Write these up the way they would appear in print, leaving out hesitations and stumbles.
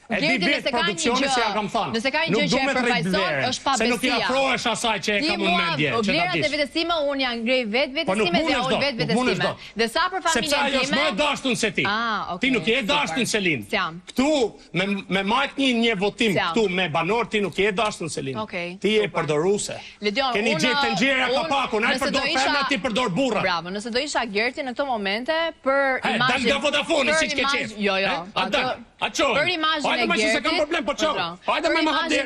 Gerti nëse ka një gjë, nëse ka një gjë që e përfaqëson, është pa besia. Se nuk i afrohesh asaj që e kam në mendje. Vlerat e vetësime unë janë ngrej vetësime dhe unë vetësime. Dhe sa për familjen time. Sepse ajo s'më e dashtun se ti. Ti nuk je e dashtun se Lin. Këtu me majt një votim këtu me banor ti nuk je e dashtun se Lin. Ti je përdoruese. Keni gjetë të ngjera kapakun, ai përdor femra, ti përdor burra. Bravo, nëse do isha Gerti në këto momente për imazhin. Dal nga Vodafone siç ke qenë. Jo. Për imazhin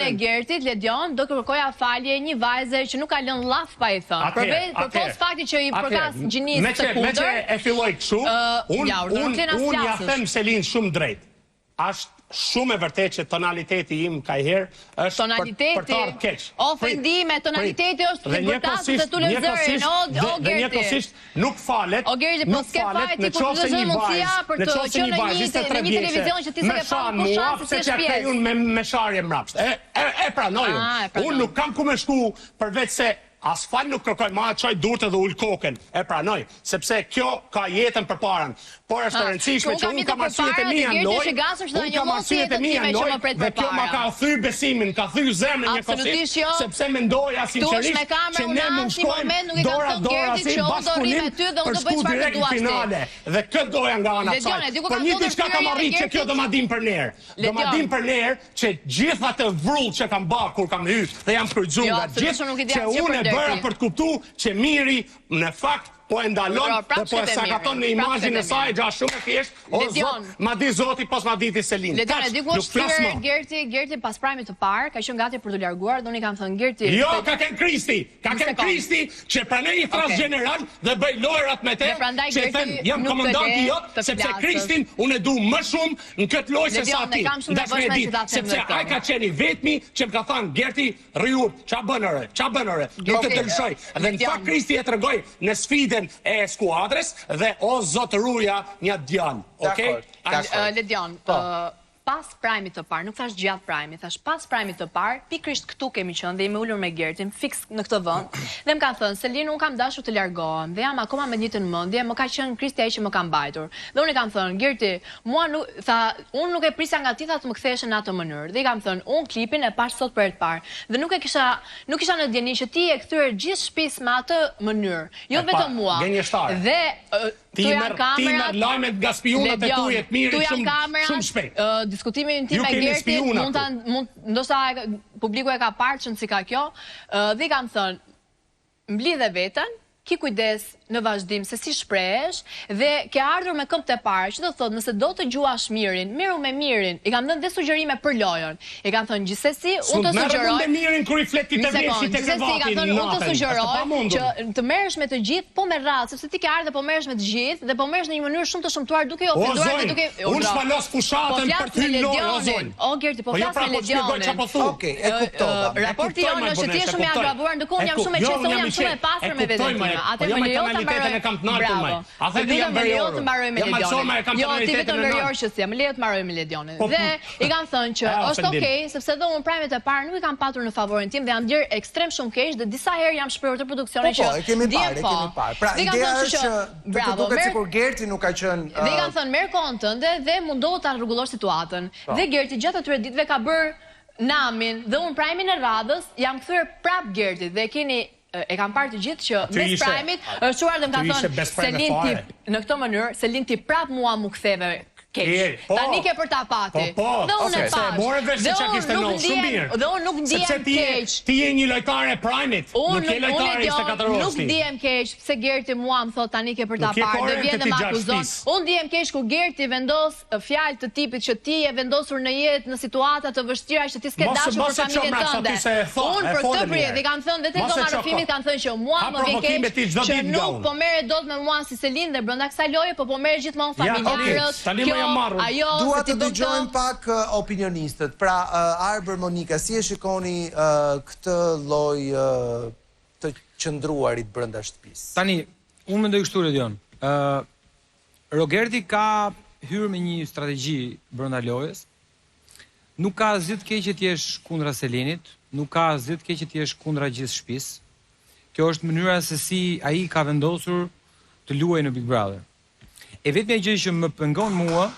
e Gertit, Ledion, do kërkoja falje një vajze që nuk ka lënë llaf pa i thënë. Për pos fakti që i përkas gjinisë të kundër. Me që e filloj kështu, unë ja them Selin shumë drejt. Ashtë shumë e vërtet që tonaliteti im ka i herë është për të ardhë keq. Ofendime, tonaliteti është të bërtasë të tu lezërin, dhe njëkohësisht nuk falet, në qofë se një vajzë, në një televizion që ti se ke falë për shansë se ti është pjesë. Me sharje mrapsht. E pranojnë. Unë nuk kam ku me shku përveç se as fal nuk kërkoj, ma qoj durët edhe ullë koken, e pranoj, sepse kjo ka jetën për parën, por është të rëndësishme që unë kam arsyet e mija ndoj, dhe kjo ma ka thy besimin, ka thy zemën një kosisht, sepse me ndoja sinqerisht që ne mund shkojmë dora si bashkunim për shku direkt në finale, dhe këtë doja nga ana saj, por një diçka kam arrit që kjo do ma dim për nerë, do ma dim për nerë që gjitha të vrull që kam ba kur kam hyrë dhe jam përgju nga gjithë që unë bërë për të kuptu që miri në fakt po e ndalon dhe po e sakaton në imazhin e saj gja shumë e thjesht, o zot, ma di zoti pos ma diti Selin. Ledion, e di ku është shtyre Gerti pas prajmit të parë, ka qenë gati për të larguar, dhe unë i kam thënë Gerti... Jo, ka ken Kristi, që pranoj i thras general dhe bëj lojrat me te, që them, jam komandanti jot, sepse Kristin unë e du më shumë në këtë loj se sa ti. Sepse aj ka qeni vetmi që më ka thënë Gerti, rriut, qa bënëre, nuk të dëlshoj. Dhe në fakt Kristi e të regoj në sfide e skuadres dhe o zotë ruja një djanë. Ledion, pas prajmit të parë, nuk thash gjatë prajmit, thash pas prajmit të parë, pikrisht këtu kemi qënë dhe jemi ullur me Gertin, fix në këtë vënd, dhe më ka thënë, Selin, unë kam dashur të largohem, dhe jam akoma me një të në mëndje, më ka qënë Kristi ai që më kam bajtur. Dhe unë i kam thënë, Gerti, unë nuk e prisja nga ti, tha të më ktheshe në atë mënyrë. Dhe i kam thënë, unë klipin e pash sot për e të parë. Dhe nuk isha në djeni që ti e kthyer gjithë shtëpisë me atë mënyrë, jo vetëm mua. Dhe ti merr lajmet nga spionat e tuaj të mirë shumë shpejt. Diskutimin tim me Gertin, ndoshta publiku e ka parë që si ka kjo, dhe i kam thënë, mblidhe veten, ki kujdes në vazhdim se si shprehesh dhe ke ardhur me këmbë të parë, që do thotë nëse do të gjuash mirin, miru me mirin. I kam dhënë dhe sugjerime për lojën. I kam thënë gjithsesi, unë të sugjeroj. Me mirin kur i fleti të veshit të krevatin. Unë të sugjeroj që të merresh me të gjithë, po me radhë, sepse ti ke ardhur dhe po merresh me të gjithë dhe po merresh në një mënyrë shumë të shëmtuar duke i ofenduar dhe duke unë shpalos fushatën për ty lojë, o zonjë. O Gerti, po flas me Ledionin. Okej, e kuptova. Raporti jonë është që ti je shumë i agravoar, ndërkohë unë jam shumë e qetë, unë jam shumë e pastër me veten time. Atë më lejo ta mbaroj. A the jam verior të mbaroj me Ledionin. Jo, ti vetëm verior që si, më lejo të mbaroj me Ledionin. Dhe i kam thënë që është okay, sepse dhe unë prajmet e parë nuk i kam patur në favorin tim dhe jam djerë ekstrem shumë keq dhe disa herë jam shprehur të produksionit që e kemi parë. Pra ideja është që të duket sikur Gerti nuk ka qenë. Dhe i kam thënë merr kohën tënde dhe mundohu ta rregullosh situatën. Dhe Gerti gjatë atyre ditëve ka bërë namin dhe unë prajmin e radhës jam kthyer prap Gertit dhe keni e kam parë të gjithë që mes prajmit është shuar dhe më ka thënë Selin ti në këtë mënyrë, Selin ti prap mua mu ktheve keq. Tani ke për ta pati. Dhe unë e pash. Dhe unë nuk ndihem keq. Ti je një lojtare e prajmit, nuk je lojtare 24 orë. Nuk ndihem keq pse Gerti mua më thot tani ke për ta parë dhe vjen dhe më akuzon. Unë ndihem keq kur Gerti vendos fjalë të tipit që ti je vendosur në jetë në situata të vështira që ti s'ke dashur për familjen tënde. Unë për këtë prit dhe kam thënë dhe tek doma rrëfimit kanë thënë që mua më vjen keq që nuk po merret dot me mua si Selin dhe brenda kësaj loje po merret gjithmonë familjarët. Dua të dëgjojmë pak opinionistët. Pra, Arber, Monika, si e shikoni këtë lloj të qëndruarit brenda shtëpisë? Tani, unë mendoj kështu, Ledion. Rogerti ka hyrë me një strategji brenda lojës. Nuk ka asgjë të keq që të jesh kundra Selinit, nuk ka asgjë të keq që të jesh kundra gjithë shtëpisë. Kjo është mënyra se si ai ka vendosur të luajë në Big Brother. E vetmja gjë që më pengon mua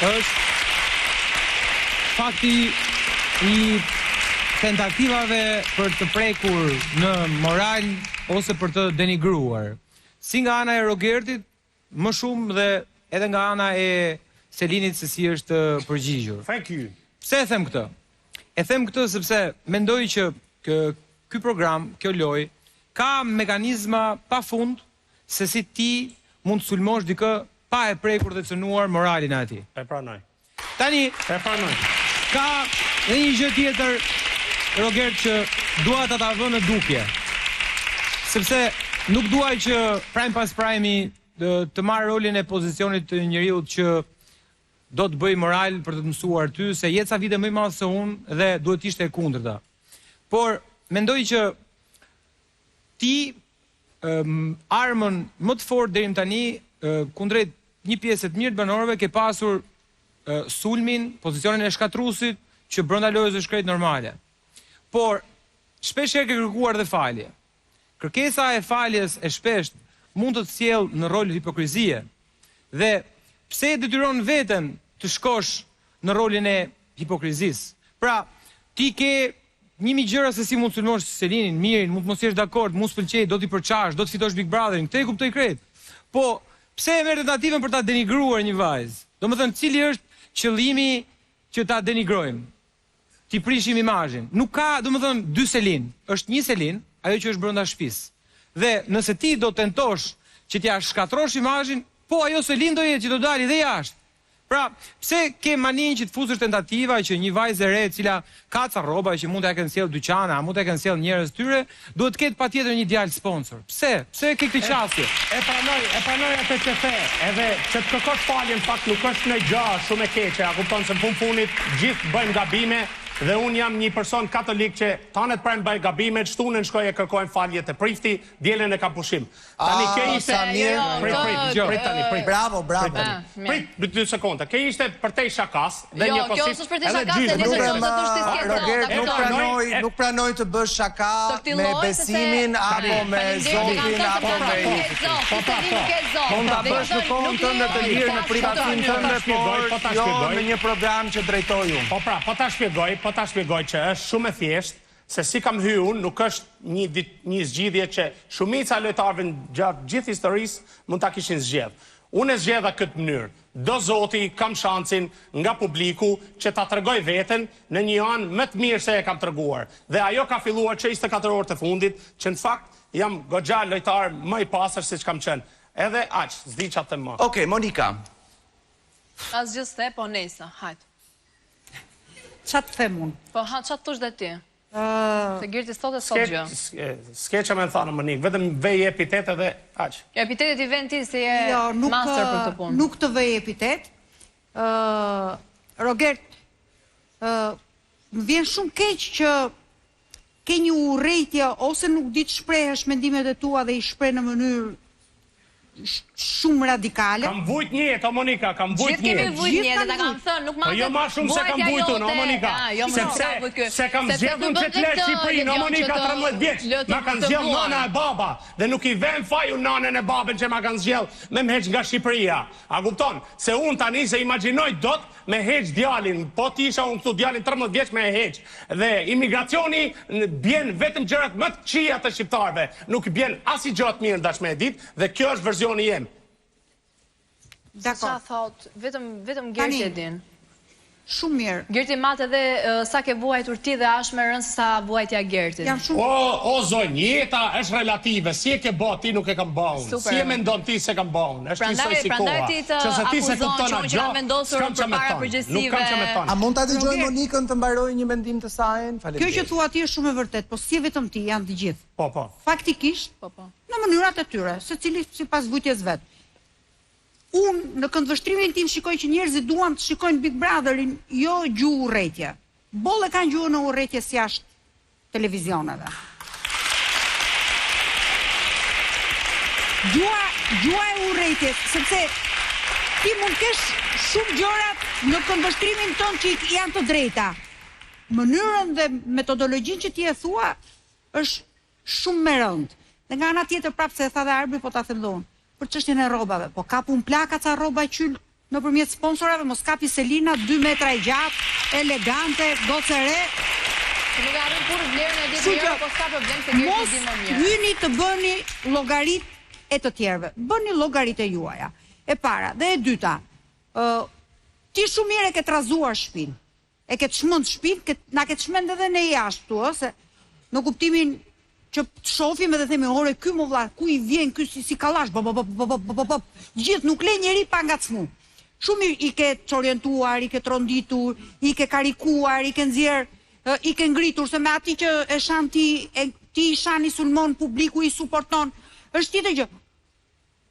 është fakti i tentativave për të prekur në moral ose për të denigruar. Si nga ana e Rogertit, më shumë dhe edhe nga ana e Selinit se si është përgjigjur. Pse e them këtë? E them këtë sepse mendoj që ky program, kjo lojë, ka mekanizma pa fund se si ti mund të sulmosh dikë pa e prekur dhe cënuar moralin e atij. E pranoj. Tani, e pranoj. Ka dhe një gjë tjetër, Rogert, që dua ta vë në dukje. Sepse nuk duaj që prime pas prime të marrë rolin e pozicionit të njeriut që do të bëj moral për të mësuar ty, se jetë sa vite më i madh se unë dhe duhet ishte e kundërta. Por, mendoj që ti armën më të fortë deri tani kundrejt një pjesë të mirë të banorëve ke pasur sulmin, pozicionin e shkatruesit që brenda lojës është krejt normale. Por, shpesh ke kërkuar dhe falje. Kërkesa e faljes e shpesht mund të sjellë në rol hipokrizie. Dhe pse e detyron veten të shkosh në rolin e hipokrizisë? Pra, ti ke 1000 gjëra se si mund të sulmosh Selinin, Mirin, mund të mos jesh dakord, mund të pëlqej, do t'i përçash, do të fitosh Big Brotherin, këtë e kuptoj krejt. Po, pse e merr tentativën për ta denigruar një vajzë? Domethënë, cili është qëllimi që ta denigrojmë? Ti prishim imazhin. Nuk ka, domethënë, dy Selin, është një Selin, ajo që është brenda shtëpisë. Dhe nëse ti do tentosh që t'ja shkatrosh imazhin, po ajo Selin do jetë që do dalë dhe jashtë. Pra, pse ke manin që të fusësh tentativa që një vajzë e re e cila ka ca rroba që mund t'ja kenë sjell dyqana, mund t'ja kenë sjell njerëz tyre, duhet të ketë patjetër një djalë sponsor. Pse? Pse ke këtë qasje? E pranoj atë që the, edhe që të kërkosh falje në fakt nuk është në gjë shumë e keqe, a kupton se në funit gjithë bëjmë gabime. Dhe unë jam një person katolik që tanet pranë bëj gabime, shtunën shkoj e kërkojmë falje të prifti, dielën e kam pushim. Tani kjo ishte prit tani. Bravo. Prit 2 sekonda. Kjo ishte përtej shakas dhe një kjo është përtej shakas, nuk pranoj të bësh shaka me besimin apo me Zotin apo me mund ta bësh në kohën tënde të lirë në privatësinë tënde, por jo në një program që drejtoj unë. Po ta shpjegoj që është shumë e thjeshtë, se si kam hyrë unë, nuk është një zgjidhje që shumica lojtarëve gjatë gjithë historisë mund ta kishin zgjedhë. Unë e zgjedha këtë mënyrë. Do Zoti kam shansin nga publiku që ta tregoj veten në një anë më të mirë se e kam treguar. Dhe ajo ka filluar që 24 orë të fundit, që në fakt jam goxha lojtar më i pastër siç kam qenë. Edhe aq, s'di çfarë të më. Okej, Monika. Asgjë s'e, po nesa, hajt. Qa të them unë? Po, qa të tush dhe ti? Se Girti sot e sot gjë. S'ke që me në thanë, Monik, vetëm vej epitete dhe aq. Epitetet i vend ti si e master për këtë punë. Nuk të vej epitet. Rogert, më vjen shumë keq që ke një urrejtje ose nuk di të shprehesh mendimet e tua dhe i shpreh në mënyrë shumë radikale. Kam vujt njët, o Monika, kam vujt njët. Gjithë kemi vujt njët, dhe ta kam thënë, nuk ma jo ma shumë se kam vujtun, o Monika. Se kam zgjedhun që të lesh Shqipërinë, o Monika, 13 vjeç. Ma kanë zgjedh nana e baba, dhe nuk i vem faju nanën e babën që ma kanë zgjedh me më heq nga Shqipëria. A kupton? Se unë tani se imagjinoj dot me heq djalin, po ti isha unë këtu djalin 13 vjeç me heq. Dhe imigracioni bjen vetëm gjërat më të këqija të shqiptarëve, nuk bjen as i gjë të mirë dash me ditë, dhe kjo është verzioni jem. Qa thot, vetëm Gerti e din. Shumë mirë. Gerti mat edhe sa ke vuajtur ti dhe ashtë me rënë sa vuajtja Gertit. O zonj, jeta është relative, si e ke bë ti nuk e kam bën. Si e mendon ti se kam bën. Është njësoj si koha. Prandaj ti të akuzon që ka vendosur përpara përgjegjësive. A mund ta dëgjoj Monikën të mbarojë një mendim të saj? Kjo që thua ti është shumë e vërtet, po si vetëm ti, janë të gjithë. Po. Faktikisht, në mënyrat e tyre, secili sipas vujtjes vet. Unë në këndvështrimin tim shikoj që njerëzit duan të shikojnë Big Brotherin, jo gjuhë urrejtje. Bolle kanë gjuhë në urrejtje si jashtë televizioneve. Gjuha e urrejtjes, sepse ti mund kesh shumë gjërat në këndvështrimin ton që janë të drejta. Mënyrën dhe metodologjinë që ti e thua është shumë me rënd. Dhe nga ana tjetër prapë se e tha dhe Arbi, po ta them dhe unë. Për çështjen e rrobave, po kapun plaka ca rroba qyl nëpërmjet sponsorave, mos kapi Selina 2 metra e gjatë, elegante, gocë e re. Nuk arrin kur vlerën e di mirë, po s'ka problem se Gerti di më mirë. Mos hyni të bëni llogarit e të tjerëve. Bëni llogarit e juaja. E para, dhe e dyta, ti shumë mirë e ke trazuar shtëpinë. E ke çmend shtëpinë, na ke çmend edhe ne jashtë tu, ose në kuptimin që të shohim edhe themi, ore ky më vlla, ku i vjen ky si kallash, gjithë nuk le njeri pa ngacmu. Shumë i ke çorientuar, i ke tronditur, i ke karikuar, i ke nxjerr, i ke ngritur, se me ati që e shan ti i shani sulmon, publiku i suporton, është tjetër gjë.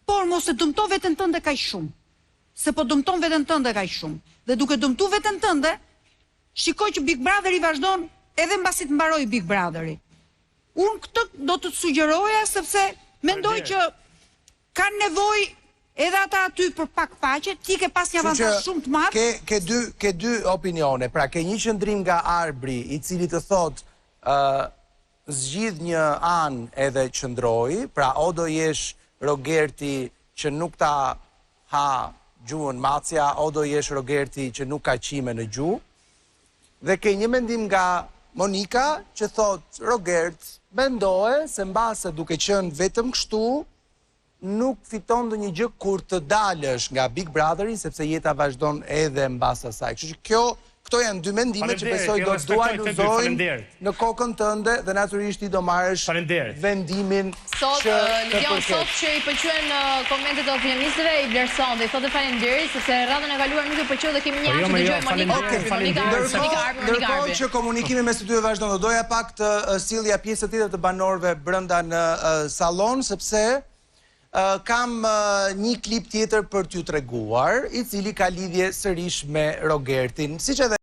Por mos e dëmto veten tënde kaq shumë. Se po dëmton veten tënde kaq shumë. Dhe duke dëmtu veten tënde, shikoj që Big Brotheri vazhdon edhe mbasi të mbaroj Big Brotheri. Unë këtë do të sugjeroja sepse mendoj që kanë nevojë edhe ata aty për pak paqe, ti ke pas një avantazh shumë të madh. Ke dy opinione, pra ke një qëndrim nga arbri i cili të thot zgjidh një anë edhe qëndroj, pra o do jesh Rogerti që nuk ta ha gjuhën macja, o do jesh Rogerti që nuk ka qime në gjuhë, dhe ke një mendim nga Monika që thot Rogert mendoje se mbase duke qenë vetëm kështu, nuk fiton ndonjë gjë kur të dalësh nga Big Brotheri, sepse jeta vazhdon edhe mbas asaj. Kështu që këto janë dy mendime që besoj do të dualuzojnë në kokën tënde dhe natyrisht i do marrësh vendimin që të përket. Sot që i pëlqyen komentet e opinionistëve i vlerëson dhe i thotë faleminderit sepse radhën e kaluar nuk i pëlqeu dhe kemi një anë që dëgjojmë Monika. Ndërkohë që komunikimi mes të dyve vazhdon, do doja pak të sillja pjesë tjetër të banorëve brenda në sallon sepse kam një klip tjetër për t'ju treguar, i cili ka lidhje sërish me Rogertin. Siç edhe